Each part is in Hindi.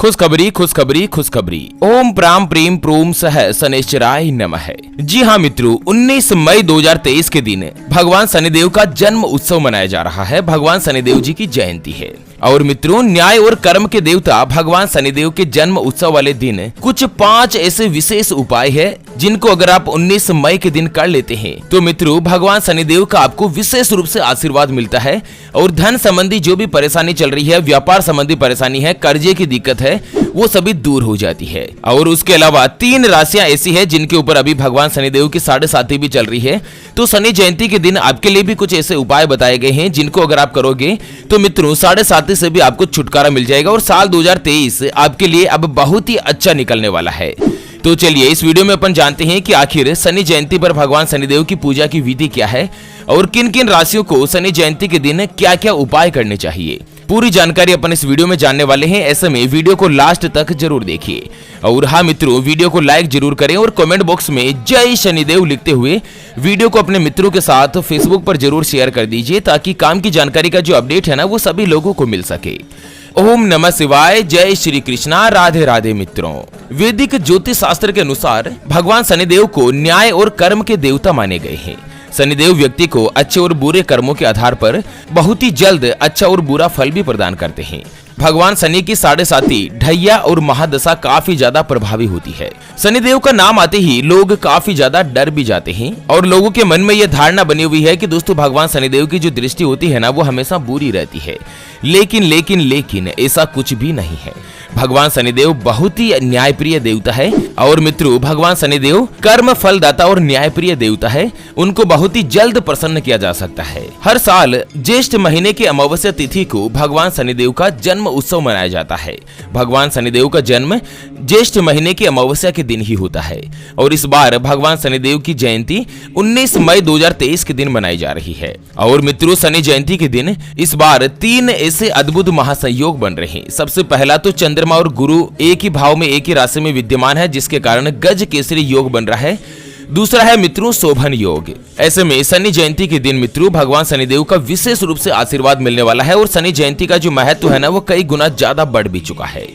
खुशखबरी खुशखबरी खुशखबरी। ओम प्राम प्रेम प्रोम सह शनैश्चराय नमः। जी हाँ मित्रों, 19 मई 2023 के दिन भगवान शनिदेव का जन्म उत्सव मनाया जा रहा है। भगवान शनिदेव जी की जयंती है। और मित्रों, न्याय और कर्म के देवता भगवान शनिदेव के जन्म उत्सव वाले दिन कुछ 5 ऐसे विशेष उपाय है जिनको अगर आप 19 मई के दिन कर लेते हैं तो मित्रों भगवान शनिदेव का आपको विशेष रूप से आशीर्वाद मिलता है और धन संबंधी जो भी परेशानी चल रही है, व्यापार संबंधी परेशानी है, कर्जे की दिक्कत है, वो सभी दूर हो जाती है। और उसके अलावा 3 राशियां ऐसी है जिनके ऊपर अभी भगवान शनिदेव की 7.5 भी चल रही है। तो शनि जयंती के दिन आपके लिए भी कुछ ऐसे उपाय बताए गए हैं जिनको अगर आप करोगे तो मित्रों 7.5 से भी आपको छुटकारा मिल जाएगा और साल 2023 आपके लिए अब बहुत ही अच्छा निकलने वाला है। तो चलिए इस वीडियो में अपन जानते हैं कि आखिर शनि जयंती पर भगवान शनिदेव की पूजा की विधि क्या है और किन किन राशियों को शनि जयंती के दिन क्या क्या उपाय करने चाहिए। पूरी जानकारी अपन इस वीडियो में जानने वाले हैं। ऐसे में वीडियो को लास्ट तक जरूर देखिए। और हाँ मित्रों, वीडियो को लाइक जरूर करें और कमेंट बॉक्स में जय शनिदेव लिखते हुए वीडियो को अपने मित्रों के साथ फेसबुक पर जरूर शेयर कर दीजिए ताकि काम की जानकारी का जो अपडेट है ना वो सभी लोगों को मिल सके। ओम नमः शिवाय, जय श्री कृष्णा, राधे राधे। मित्रों, वैदिक ज्योतिष शास्त्र के अनुसार भगवान शनिदेव को न्याय और कर्म के देवता माने गए हैं। शनिदेव व्यक्ति को अच्छे और बुरे कर्मों के आधार पर बहुत ही जल्द अच्छा और बुरा फल भी प्रदान करते हैं। भगवान शनि की 7.5 ढैया और महादशा काफी ज्यादा प्रभावी होती है। शनिदेव का नाम आते ही लोग काफी ज्यादा डर भी जाते हैं और लोगों के मन में यह धारणा बनी हुई है कि दोस्तों भगवान शनिदेव की जो दृष्टि होती है ना वो हमेशा बुरी रहती है। लेकिन ऐसा कुछ भी नहीं है। भगवान शनिदेव बहुत ही न्यायप्रिय देवता है और मित्रों भगवान शनिदेव कर्म फलदाता और न्यायप्रिय देवता है। उनको बहुत ही जल्द प्रसन्न किया जा सकता है। हर साल ज्येष्ठ महीने की अमावस्या तिथि को भगवान शनिदेव का जन्म उत्सव मनाया जाता है। भगवान शनिदेव का जन्म ज्येष्ठ महीने की अमावस्या के दिन ही होता है और इस बार भगवान शनिदेव की जयंती 19 मई 2023 के दिन मनाई जा रही है। और मित्रों, शनि जयंती के दिन इस बार 3 ऐसे अद्भुत महासंयोग बन रहे हैं। सबसे पहला तो चंद्रमा और गुरु एक ही भाव में एक ही राशि में विद्यमान है जिसके कारण गज केसरी योग बन रहा है। दूसरा है मित्रों शोभन योग। ऐसे में शनि जयंती के दिन मित्रों भगवान शनिदेव का विशेष रूप से आशीर्वाद मिलने वाला है और शनि जयंती का जो महत्व है ना वो कई गुना ज्यादा बढ़ भी चुका है।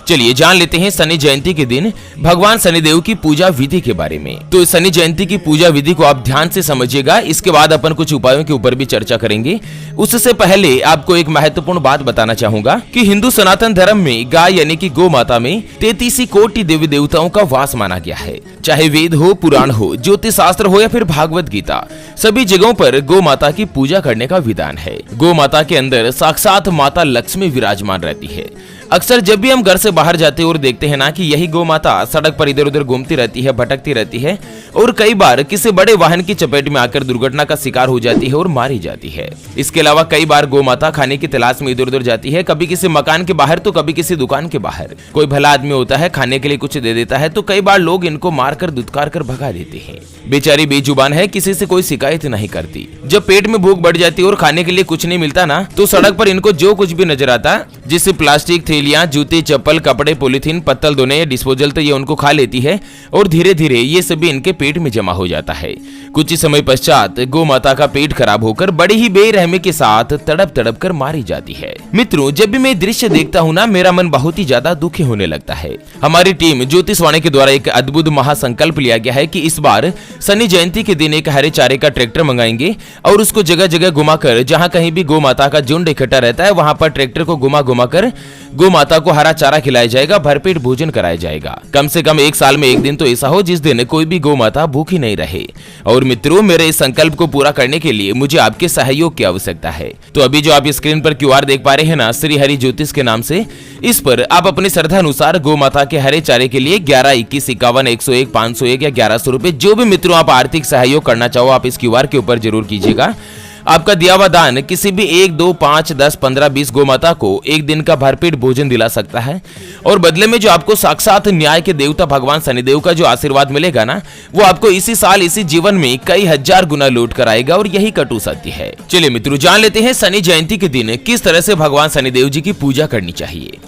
चलिए जान लेते हैं शनि जयंती के दिन भगवान शनिदेव की पूजा विधि के बारे में। तो शनि जयंती की पूजा विधि को आप ध्यान से समझिएगा। इसके बाद अपन कुछ उपायों के ऊपर भी चर्चा करेंगे। उससे पहले आपको एक महत्वपूर्ण बात बताना चाहूंगा कि हिंदू सनातन धर्म में गाय यानी कि गौ माता में 33 कोटि देवी देवताओं का वास माना गया है। चाहे वेद हो, पुराण हो, ज्योतिष शास्त्र हो या फिर भागवत गीता, सभी जगहों पर गौ माता की पूजा करने का विधान है। गौ माता के अंदर साक्षात माता लक्ष्मी विराजमान रहती है। अक्सर जब भी हम घर से बाहर जाते हैं और देखते हैं ना कि यही गौ माता सड़क पर इधर उधर घूमती रहती है, भटकती रहती है और कई बार किसी बड़े वाहन की चपेट में आकर दुर्घटना का शिकार हो जाती है और मारी जाती है। इसके अलावा कई बार गौ माता खाने की तलाश में इधर उधर जाती है, कभी किसी मकान के बाहर तो कभी किसी दुकान के बाहर। कोई भला आदमी होता है, खाने के लिए कुछ दे देता है तो कई बार लोग इनको मारकर दुत्कार कर भगा देते हैं। बेचारी बेजुबान है, किसी से कोई शिकायत नहीं करती। जब पेट में भूख बढ़ जाती है और खाने के लिए कुछ नहीं मिलता ना तो सड़क पर इनको जो कुछ भी नजर आता, जिससे प्लास्टिक, थैलियां, जूते, चप्पल, कपड़े, पॉलीथीन, पत्तल धोने या डिस्पोजल, तो ये उनको खा लेती है और धीरे धीरे ये सभी इनके पेट में जमा हो जाता है। कुछ ही समय पश्चात गौ माता का पेट खराब होकर बड़ी ही बेरहमी के साथ तड़प तड़प कर मारी जाती है। मित्रों, जब भी मैं दृश्य देखता हूँ ना मेरा मन बहुत ही ज्यादा दुखी होने लगता है। हमारी टीम ज्योतिषवाणी के द्वारा एक अद्भुत महासंकल्प लिया गया है कि इस बार शनि जयंती के दिन एक हरे चारे का ट्रैक्टर मंगाएंगे और उसको जगह जगह घुमाकर, जहाँ कहीं भी गौ माता का झुंड इकट्ठा रहता है वहां पर ट्रैक्टर को घुमा कर गौ माता को हरा चारा खिलाया जाएगा, भरपेट भोजन कराया जाएगा। कम से कम 1 साल में एक दिन तो ऐसा हो जिस दिन कोई भी गौ माता भूखी नहीं रहे। और मित्रों, मेरे इस संकल्प को पूरा करने के लिए मुझे आपके सहयोग की आवश्यकता है। तो अभी जो आप स्क्रीन पर QR देख पा रहे हैं ना, श्री हरि ज्योतिष के नाम से, इस पर आप अपनी श्रद्धा अनुसार गौ माता के हरे चारे के लिए 11, 21, 51, 101, 501 या 1100 रुपए जो भी मित्रों आप आर्थिक सहयोग करना चाहो आप इस QR के ऊपर जरूर कीजिएगा। आपका दिया हुआ दान किसी भी 1, 2, 5, 10, 15, 20 गौ माता को एक दिन का भरपेट भोजन दिला सकता है और बदले में जो आपको साक्षात न्याय के देवता भगवान शनिदेव का जो आशीर्वाद मिलेगा ना वो आपको इसी साल इसी जीवन में कई हजार गुना लौट कर आएगा और यही कटु सत्य है। चलिए मित्रों, जान लेते हैं शनि जयंती के दिन किस तरह से भगवान शनिदेव जी की पूजा करनी चाहिए।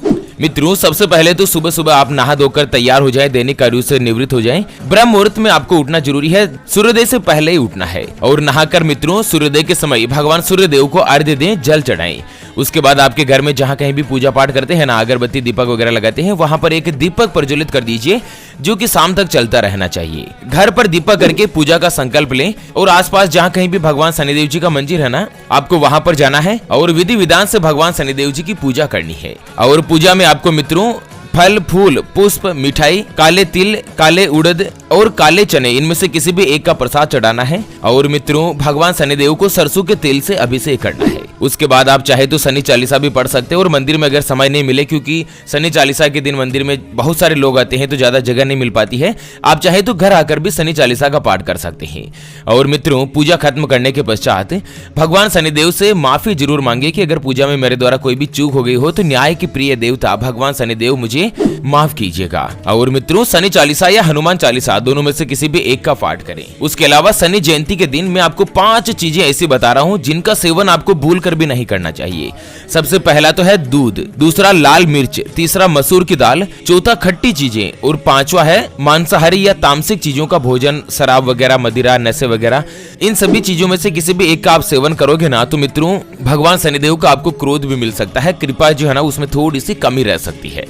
मित्रों, सबसे पहले तो सुबह सुबह आप नहा धोकर तैयार हो जाएं, दैनिक कार्यों से निवृत्त हो जाएं। ब्रह्म मुहूर्त में आपको उठना जरूरी है, सूर्योदय से पहले ही उठना है और नहाकर मित्रों सूर्योदय के समय भगवान सूर्यदेव को अर्घ्य दें, जल चढ़ाएं। उसके बाद आपके घर में जहाँ कहीं भी पूजा पाठ करते हैं ना, अगरबत्ती दीपक वगैरह लगाते हैं, वहां पर एक दीपक प्रज्वलित कर दीजिए जो कि शाम तक चलता रहना चाहिए। घर पर दीपक करके पूजा का संकल्प लें और आसपास जहाँ कहीं भी भगवान शनिदेव जी का मंदिर है ना, आपको वहां पर जाना है और विधि विधान से भगवान शनिदेव जी की पूजा करनी है। और पूजा में आपको मित्रों फल, फूल, पुष्प, मिठाई, काले तिल, काले उड़द और काले चने, इनमें से किसी भी एक का प्रसाद चढ़ाना है। और मित्रों भगवान शनिदेव को सरसों के तेल से अभिषेक करना है। उसके बाद आप चाहे तो शनि चालीसा भी पढ़ सकते हैं और मंदिर में अगर समय नहीं मिले, क्योंकि शनि चालीसा के दिन मंदिर में बहुत सारे लोग आते हैं तो ज्यादा जगह नहीं मिल पाती है, आप चाहे तो घर आकर भी शनि चालीसा का पाठ कर सकते हैं। और मित्रों पूजा खत्म करने के पश्चात भगवान शनिदेव से माफी जरूर मांगे कि अगर पूजा में मेरे द्वारा कोई भी चूक हो गई हो तो न्याय के प्रिय देवता भगवान शनिदेव मुझे माफ कीजिएगा। और मित्रों शनि चालीसा या हनुमान चालीसा दोनों में से किसी भी एक का पाठ करें। उसके अलावा शनि जयंती के दिन मैं आपको 5 चीजें ऐसी बता रहा हूं जिनका सेवन आपको भूल कर भी नहीं करना चाहिए। सबसे पहला तो है दूध, दूसरा लाल मिर्च, तीसरा मसूर की दाल, चौथा खट्टी चीजें और पांचवा है मांसाहारी या तामसिक चीजों का भोजन, शराब वगैरह, मदिरा, नशे वगैरह। इन सभी चीजों में से किसी भी एक का आप सेवन करोगे ना तो मित्रों भगवान शनिदेव का आपको क्रोध भी मिल सकता है, कृपा जो है ना उसमें थोड़ी सी कमी रह सकती है।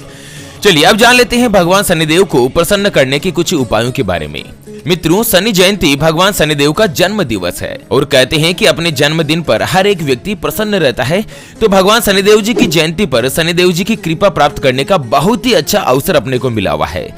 चलिए अब जान लेते हैं भगवान शनिदेव को प्रसन्न करने के कुछ उपायों के बारे में। मित्रों शनि जयंती भगवान शनिदेव का जन्म दिवस है और कहते हैं कि अपने जन्मदिन पर हर एक व्यक्ति प्रसन्न रहता है, तो भगवान शनिदेव जी की जयंती पर शनिदेव जी की कृपा प्राप्त करने का बहुत ही अच्छा अवसर अपने को मिला हुआ है।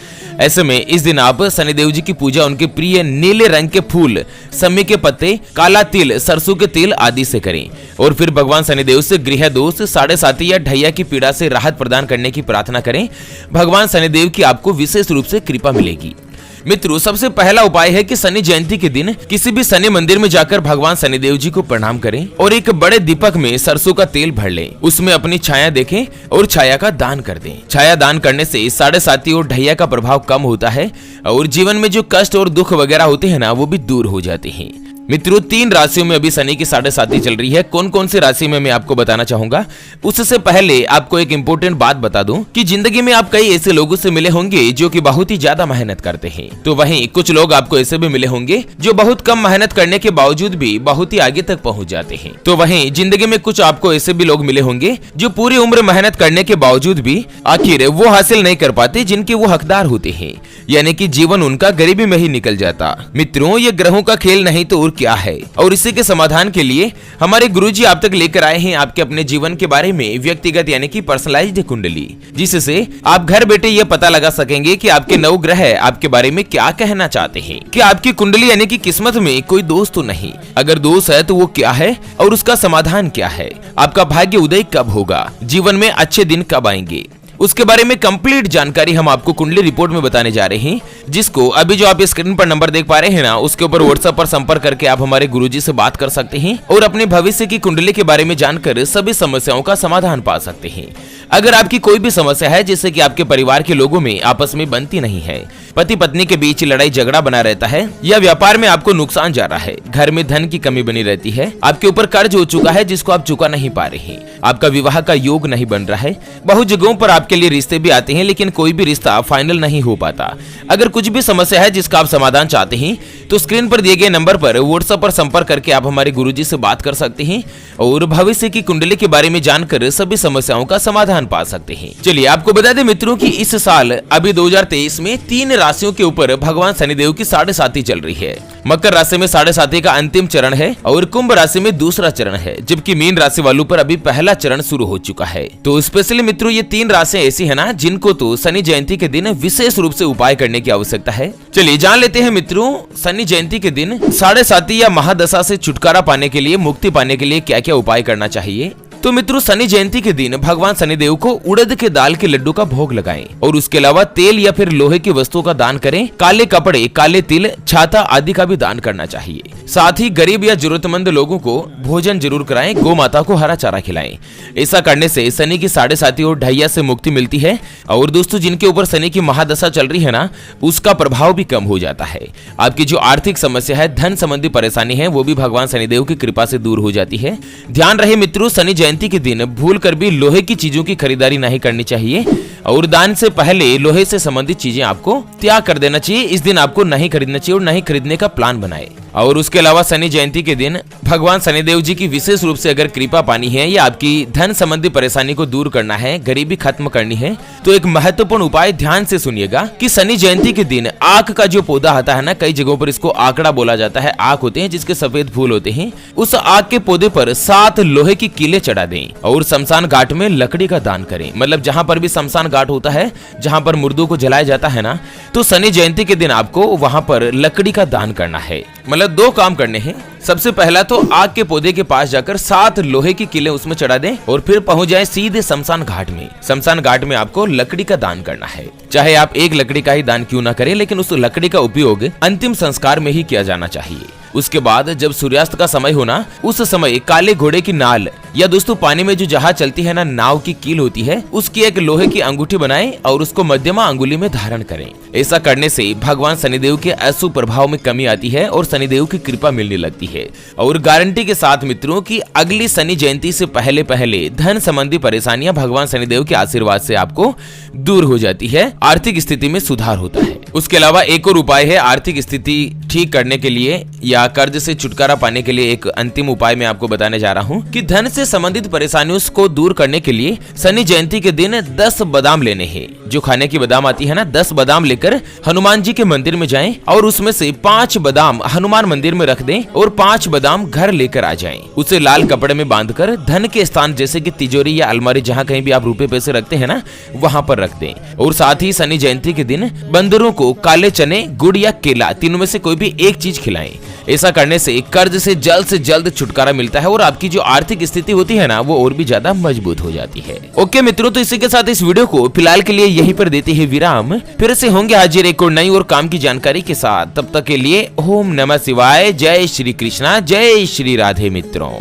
ऐसे में इस दिन आप शनिदेव जी की पूजा उनके प्रिय नीले रंग के फूल, समी के पत्ते, काला तिल, सरसों के तेल आदि से करें और फिर भगवान शनिदेव से गृह दोष, साढ़े साती या ढैया की पीड़ा से राहत प्रदान करने की प्रार्थना करें। भगवान शनिदेव की आपको विशेष रूप से कृपा मिलेगी। मित्रों सबसे पहला उपाय है कि शनि जयंती के दिन किसी भी शनि मंदिर में जाकर भगवान शनिदेव जी को प्रणाम करें और एक बड़े दीपक में सरसों का तेल भर लें, उसमें अपनी छाया देखें और छाया का दान कर दें। छाया दान करने से साढ़े साती और ढैया का प्रभाव कम होता है और जीवन में जो कष्ट और दुख वगैरह होते हैं ना वो भी दूर हो जाते हैं। मित्रों 3 राशियों में अभी शनि की साढ़े साती चल रही है। कौन कौन सी राशि में मैं आपको बताना चाहूंगा। उससे पहले आपको एक इम्पोर्टेंट बात बता दूं कि जिंदगी में आप कई ऐसे लोगों से मिले होंगे जो कि बहुत ही ज्यादा मेहनत करते हैं, तो वहीं कुछ लोग आपको ऐसे भी मिले होंगे जो बहुत कम मेहनत करने के बावजूद भी बहुत ही आगे तक पहुंच जाते हैं। तो वहीं जिंदगी में कुछ आपको ऐसे भी लोग मिले होंगे जो पूरी उम्र मेहनत करने के बावजूद भी आखिर वो हासिल नहीं कर पाते जिनके वो हकदार होते हैं, यानी कि जीवन उनका गरीबी में ही निकल जाता। मित्रों ये ग्रहों का खेल नहीं तो और क्या है, और इसी के समाधान के लिए हमारे गुरुजी आप तक लेकर आए हैं आपके अपने जीवन के बारे में व्यक्तिगत यानी कि पर्सनलाइज्ड कुंडली, जिससे आप घर बैठे ये पता लगा सकेंगे कि आपके 9 ग्रह आपके बारे में क्या कहना चाहते हैं, कि आपकी कुंडली यानी कि किस्मत में कोई दोष तो नहीं, अगर दोष है तो वो क्या है और उसका समाधान क्या है, आपका भाग्य उदय कब होगा, जीवन में अच्छे दिन कब आएंगे, उसके बारे में कंप्लीट जानकारी हम आपको कुंडली रिपोर्ट में बताने जा रहे हैं, जिसको अभी जो आप स्क्रीन पर नंबर देख पा रहे हैं ना उसके ऊपर व्हाट्सएप पर संपर्क करके आप हमारे गुरुजी से बात कर सकते हैं और अपने भविष्य की कुंडली के बारे में जानकर सभी समस्याओं का समाधान पा सकते हैं। अगर आपकी कोई भी समस्या है जिससे कि आपके परिवार के लोगों में आपस में बनती नहीं है, पति पत्नी के बीच लड़ाई झगड़ा बना रहता है, या व्यापार में आपको नुकसान जा रहा है, घर में धन की कमी बनी रहती है, आपके ऊपर कर्ज हो चुका है जिसको आप चुका नहीं पा रहे हैं, आपका विवाह का योग नहीं बन रहा है, बहुत जगहों पर आपके लिए रिश्ते भी आते हैं लेकिन कोई भी रिश्ता फाइनल नहीं हो पाता। अगर कुछ भी समस्या है जिसका आप समाधान चाहते हैं तो स्क्रीन पर दिए गए नंबर पर व्हाट्सएप पर संपर्क करके आप हमारे गुरुजी से बात कर सकते हैं और भविष्य की कुंडली के बारे में जानकर सभी समस्याओं का समाधान पा सकते हैं। चलिए आपको बता दें मित्रों कि इस साल अभी 2023 में 3 राशियों के ऊपर भगवान शनिदेव की साढ़े साती चल रही है। मकर राशि में साढ़े साती का अंतिम चरण है और कुंभ राशि में दूसरा चरण है, जबकि मीन राशि वालों पर अभी पहला चरण शुरू हो चुका है। तो स्पेशली मित्रों ये 3 राशियां ऐसी है ना जिनको तो शनि जयंती के दिन विशेष रूप से उपाय करने की आवश्यकता है। चलिए जान लेते हैं मित्रों शनि जयंती के दिन साढ़े साती या महादशा से छुटकारा पाने के लिए, मुक्ति पाने के लिए क्या क्या उपाय करना चाहिए। तो मित्रों शनि जयंती के दिन भगवान शनिदेव को उड़द के दाल के लड्डू का भोग लगाएं और उसके अलावा तेल या फिर लोहे की वस्तुओं का दान करें। काले कपड़े, काले तिल, छाता आदि का भी दान करना चाहिए। साथ ही गरीब या जरूरतमंद लोगों को भोजन जरूर कराएं, गौ माता को हरा चारा खिलाएं। ऐसा करने से शनि की साढ़े साती और ढैया से मुक्ति मिलती है और दोस्तों जिनके ऊपर शनि की महादशा चल रही है ना उसका प्रभाव भी कम हो जाता है। आपकी जो आर्थिक समस्या है, धन संबंधी परेशानी है, वो भी भगवान शनिदेव की कृपा से दूर हो जाती है। ध्यान रहे मित्रों शनि जयंती के दिन भूल कर भी लोहे की चीजों की खरीदारी नहीं करनी चाहिए और दान से पहले लोहे से संबंधित चीजें आपको त्याग कर देना चाहिए। इस दिन आपको नहीं खरीदना चाहिए और नहीं खरीदने का प्लान बनाए। और उसके अलावा शनि जयंती के दिन भगवान शनिदेव जी की विशेष रूप से अगर कृपा पानी है या आपकी धन संबंधी परेशानी को दूर करना है, गरीबी खत्म करनी है, तो एक महत्वपूर्ण उपाय ध्यान से सुनिएगा कि शनि जयंती के दिन आक का जो पौधा आता है ना, कई जगहों पर इसको आकड़ा बोला जाता है, आक होते हैं जिसके सफेद फूल होते हैं, उस आक के पौधे पर 7 लोहे की कीले चढ़ा दें और शमशान घाट में लकड़ी का दान करें। मतलब जहां पर भी शमशान घाट होता है, जहां पर मुर्दों को जलाया जाता है ना, तो शनि जयंती के दिन आपको वहां पर लकड़ी का दान करना है। मतलब 2 काम करने हैं। सबसे पहला तो आग के पौधे के पास जाकर 7 लोहे की कीले उसमें चढ़ा दें और फिर पहुंच जाए सीधे शमशान घाट में। शमशान घाट में आपको लकड़ी का दान करना है। चाहे आप एक लकड़ी का ही दान क्यों ना करें, लेकिन उस लकड़ी का उपयोग अंतिम संस्कार में ही किया जाना चाहिए। उसके बाद जब सूर्यास्त का समय होना, उस समय काले घोड़े की नाल या दोस्तों पानी में जो जहाज चलती है ना, नाव की कील होती है, उसकी एक लोहे की अंगूठी बनाएं और उसको मध्यमा अंगुली में धारण करें। ऐसा करने से भगवान शनिदेव के अशुभ प्रभाव में कमी आती है और शनिदेव की कृपा मिलने लगती है। और गारंटी के साथ मित्रों की अगली शनि जयंती से पहले पहले धन संबंधी परेशानियां भगवान शनिदेव के आशीर्वाद से आपको दूर हो जाती है, आर्थिक स्थिति में सुधार होता है। उसके अलावा एक और उपाय है आर्थिक स्थिति ठीक करने के लिए या कर्ज से छुटकारा पाने के लिए। एक अंतिम उपाय मैं आपको बताने जा रहा हूँ कि धन से संबंधित परेशानियों को दूर करने के लिए शनि जयंती के दिन 10 बादाम लेने हैं। जो खाने की बादाम आती है ना, 10 बादाम लेकर हनुमान जी के मंदिर में जाएं और उसमें से 5 बादाम हनुमान मंदिर में रख दें और 5 बादाम घर लेकर आ जाएं। उसे लाल कपड़े में बांधकर धन के स्थान जैसे कि तिजोरी या अलमारी, जहाँ कहीं भी आप रुपए पैसे रखते हैं ना, वहाँ पर रख दें। और साथ ही शनि जयंती के दिन बंदरों को काले चने, गुड़ या केला, तीनों में से कोई भी एक चीज खिलाएं। ऐसा करने से कर्ज से जल्द छुटकारा मिलता है और आपकी जो आर्थिक स्थिति होती है ना, वो और भी ज्यादा मजबूत हो जाती है। ओके मित्रों, तो इसी के साथ इस वीडियो को फिलहाल के लिए यहीं पर देते हैं विराम। फिर से होंगे हाजिर एक और नई और काम की जानकारी के साथ। तब तक के लिए ओम नमः शिवाय, जय श्री कृष्णा, जय श्री राधे मित्रों।